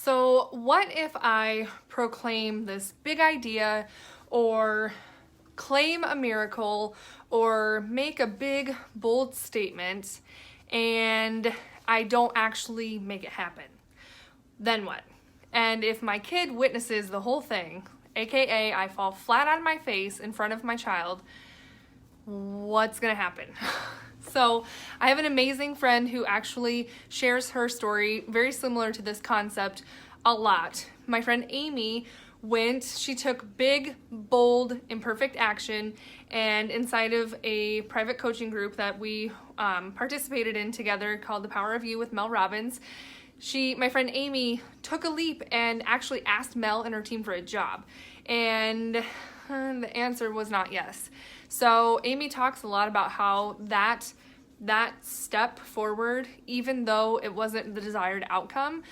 So what if I proclaim this big idea or claim a miracle or make a big, bold statement and I don't actually make it happen? Then what? And if my kid witnesses the whole thing, aka I fall flat on my face in front of my child, what's gonna happen? So I have an amazing friend who actually shares her story very similar to this concept a lot. My friend Amy she took big, bold, imperfect action, and inside of a private coaching group that we participated in together called The Power of You with Mel Robbins, my friend Amy took a leap and actually asked Mel and her team for a job. And the answer was not yes. So Amy talks a lot about how that step forward, even though it wasn't the desired outcome,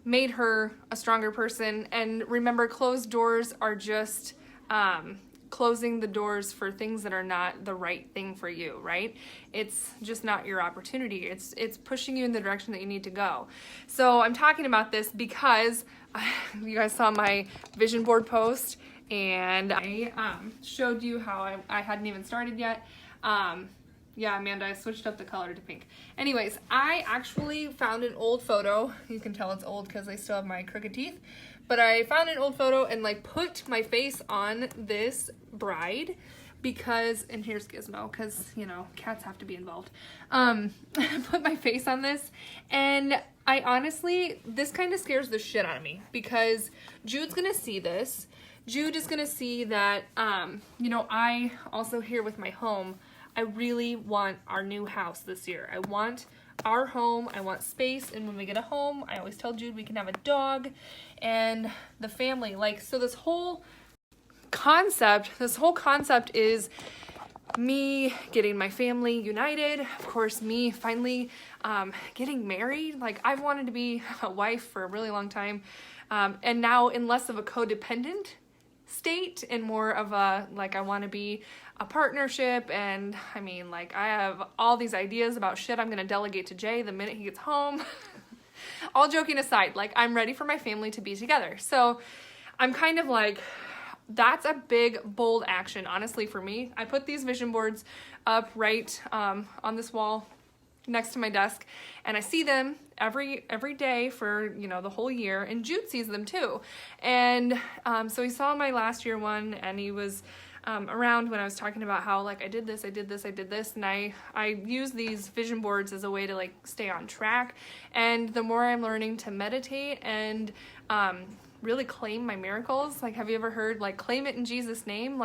made her a stronger person. And remember, closed doors are just closing the doors for things that are not the right thing for you, right? It's just not your opportunity. It's pushing you in the direction that you need to go. So I'm talking about this because you guys saw my vision board post, and I showed you how I hadn't even started yet. Yeah, Amanda, I switched up the color to pink. Anyways, I actually found an old photo. You can tell it's old because I still have my crooked teeth. But I found an old photo and put my face on this bride because, and here's Gizmo because, cats have to be involved. Put my face on this, and I honestly, this kind of scares the shit out of me because Jude's gonna see this. Jude is gonna see that, I also here with my home, I really want our new house this year. I want our home, I want space, and when we get a home, I always tell Jude we can have a dog and the family. So this whole concept is me getting my family united, of course, me finally getting married. I've wanted to be a wife for a really long time, and now in less of a codependent state and more of a, I want to be a partnership. And I have all these ideas about shit I'm going to delegate to Jay the minute he gets home. All joking aside, I'm ready for my family to be together. So I'm kind of that's a big, bold action, honestly, for me. I put these vision boards up right on this wall next to my desk, and I see them every day for the whole year, and Jude sees them too. And so he saw my last year one, and he was around when I was talking about how I did this, and I use these vision boards as a way to stay on track. And the more I'm learning to meditate and really claim my miracles, have you ever heard claim it in Jesus' name?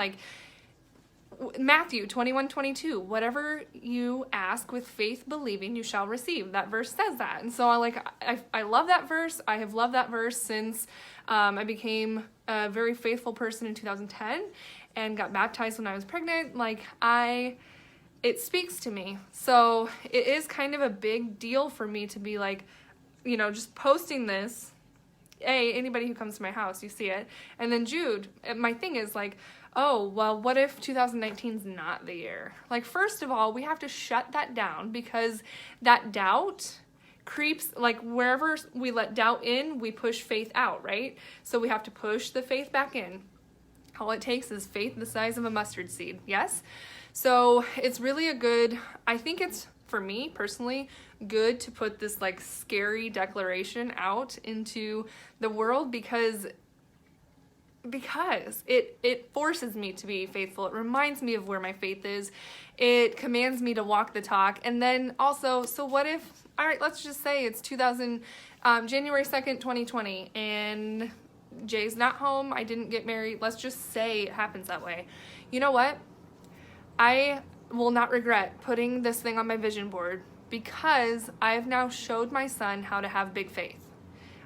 Matthew 21:22, whatever you ask with faith believing, you shall receive. That verse says that. And so I love that verse. I have loved that verse since I became a very faithful person in 2010 and got baptized when I was pregnant. It speaks to me. So it is kind of a big deal for me to be just posting this. Anybody who comes to my house, you see it. And then Jude, my thing is oh, well, what if 2019 is not the year? First of all, we have to shut that down because that doubt creeps, wherever we let doubt in, we push faith out, right? So we have to push the faith back in. All it takes is faith the size of a mustard seed, yes? So it's really I think it's, for me personally, good to put this scary declaration out into the world because it forces me to be faithful. It reminds me of where my faith is. It commands me to walk the talk. And then also, so what if, all right, let's just say it's January 2nd, 2020, and Jay's not home, I didn't get married. Let's just say it happens that way. You know what? I will not regret putting this thing on my vision board because I have now showed my son how to have big faith.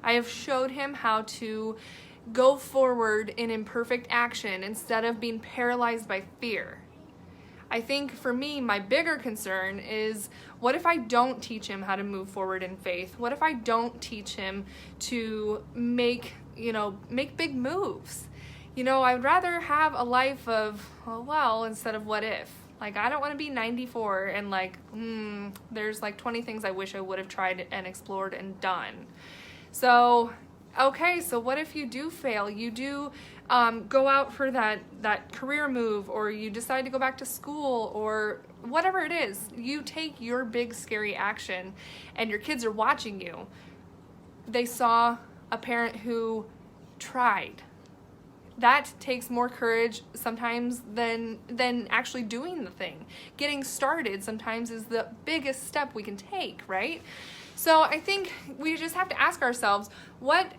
I have showed him how to go forward in imperfect action instead of being paralyzed by fear. I think for me, my bigger concern is, what if I don't teach him how to move forward in faith? What if I don't teach him to make big moves? I'd rather have a life of, instead of what if. I don't want to be 94 and there's 20 things I wish I would have tried and explored and done. So okay, so what if you do fail? You do go out for that career move, or you decide to go back to school, or whatever it is. You take your big scary action and your kids are watching you. They saw a parent who tried. That takes more courage sometimes than actually doing the thing. Getting started sometimes is the biggest step we can take, right? So I think we just have to ask ourselves, what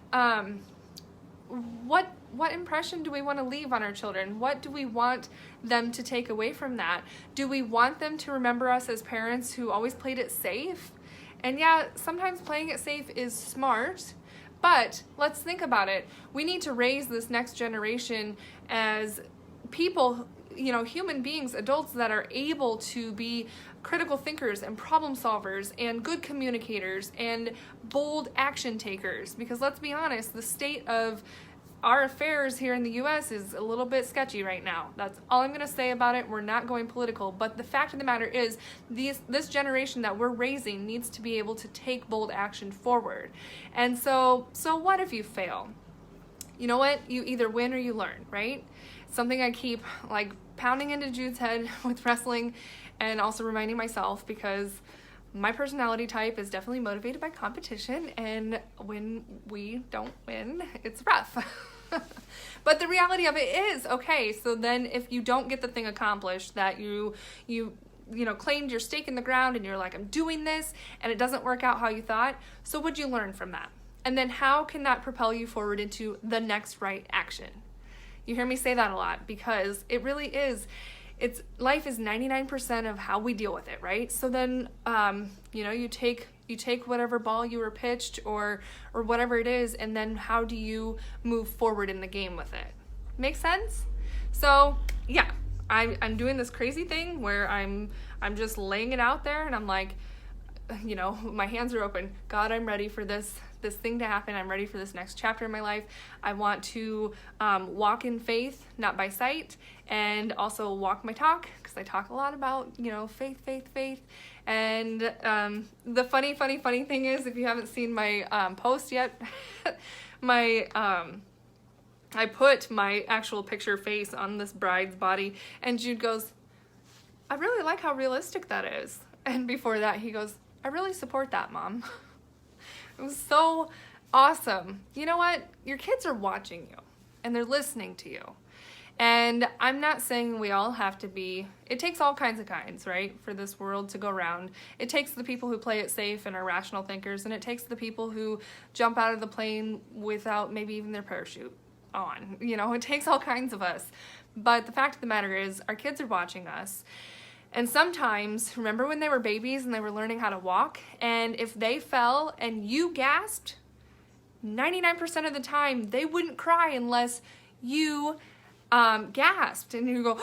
impression do we want to leave on our children? What do we want them to take away from that? Do we want them to remember us as parents who always played it safe? And yeah, sometimes playing it safe is smart, but let's think about it. We need to raise this next generation as people, human beings, adults that are able to be critical thinkers and problem solvers and good communicators and bold action takers. Because let's be honest, the state of our affairs here in the US is a little bit sketchy right now. That's all I'm going to say about it. We're not going political, but the fact of the matter is this generation that we're raising needs to be able to take bold action forward. And so what if you fail? You know what? You either win or you learn, right? Something I keep pounding into Jude's head with wrestling, and also reminding myself, because my personality type is definitely motivated by competition, and when we don't win, it's rough. But the reality of it is, okay, so then if you don't get the thing accomplished that you claimed your stake in the ground, and you're like, I'm doing this, and it doesn't work out how you thought, so what'd you learn from that? And then how can that propel you forward into the next right action? You hear me say that a lot, because it really is. Life is 99% of how we deal with it, right? So then, you take whatever ball you were pitched or whatever it is, and then how do you move forward in the game with it? Make sense? So yeah, I'm doing this crazy thing where I'm just laying it out there, and I'm like, my hands are open. God, I'm ready for this thing to happen. I'm ready for this next chapter in my life. I want to walk in faith, not by sight, and also walk my talk, because I talk a lot about, faith. And the funny thing is, if you haven't seen my post yet, I put my actual picture face on this bride's body, and Jude goes, I really like how realistic that is. And before that, he goes, I really support that, Mom. It was so awesome. You know what? Your kids are watching you, and they're listening to you. And I'm not saying we all have to be, it takes all kinds, right, for this world to go round. It takes the people who play it safe and are rational thinkers, and it takes the people who jump out of the plane without maybe even their parachute on. It takes all kinds of us. But the fact of the matter is, our kids are watching us. And sometimes, remember when they were babies and they were learning how to walk? And if they fell and you gasped, 99% of the time, they wouldn't cry unless you gasped. And you go,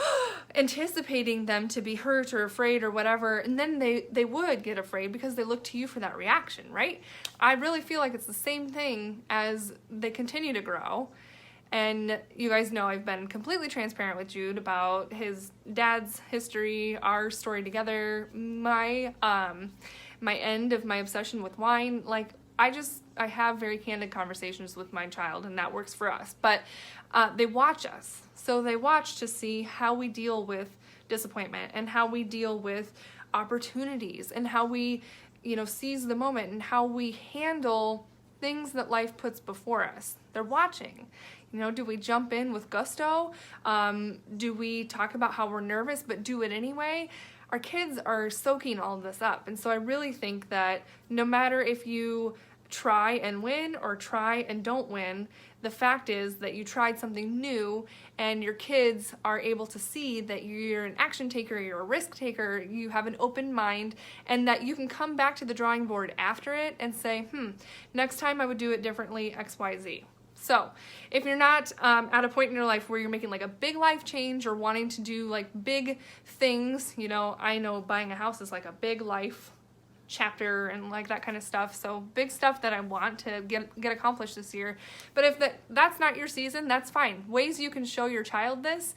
anticipating them to be hurt or afraid or whatever. And then they would get afraid because they look to you for that reaction, right? I really feel like it's the same thing as they continue to grow. And you guys know I've been completely transparent with Jude about his dad's history, our story together, my end of my obsession with wine. I have very candid conversations with my child, and that works for us. But they watch us. So they watch to see how we deal with disappointment, and how we deal with opportunities, and how we, seize the moment, and how we handle things that life puts before us. They're watching. Do we jump in with gusto? Do we talk about how we're nervous but do it anyway? Our kids are soaking all of this up. And so I really think that no matter if you try and win or try and don't win, the fact is that you tried something new, and your kids are able to see that you're an action taker, you're a risk taker, you have an open mind, and that you can come back to the drawing board after it and say, next time I would do it differently, XYZ. So if you're not at a point in your life where you're making a big life change or wanting to do big things, I know buying a house is a big life chapter and that kind of stuff. So big stuff that I want to get accomplished this year. But if that's not your season, that's fine. Ways you can show your child this: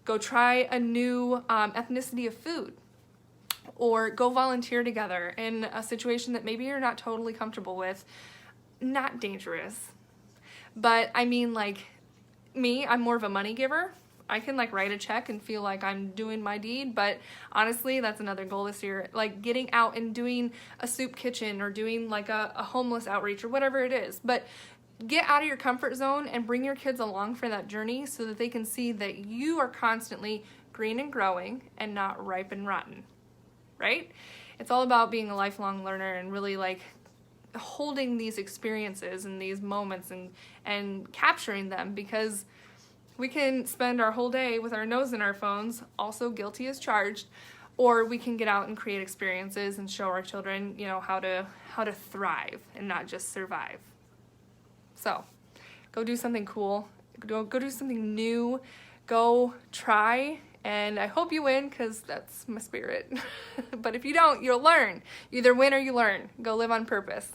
go try a new ethnicity of food, or go volunteer together in a situation that maybe you're not totally comfortable with. Not dangerous. But I mean, like me, I'm more of a money giver. I can like write a check and feel like I'm doing my deed, but honestly, that's another goal this year. Like getting out and doing a soup kitchen or doing like a homeless outreach or whatever it is. But get out of your comfort zone and bring your kids along for that journey so that they can see that you are constantly green and growing and not ripe and rotten, right? It's all about being a lifelong learner and really like holding these experiences and these moments and capturing them, because we can spend our whole day with our nose in our phones, also guilty as charged, or we can get out and create experiences and show our children, you know, how to thrive and not just survive. So, go do something cool. Go do something new. Go try, and I hope you win, because that's my spirit. But if you don't, you'll learn. You either win or you learn. Go live on purpose.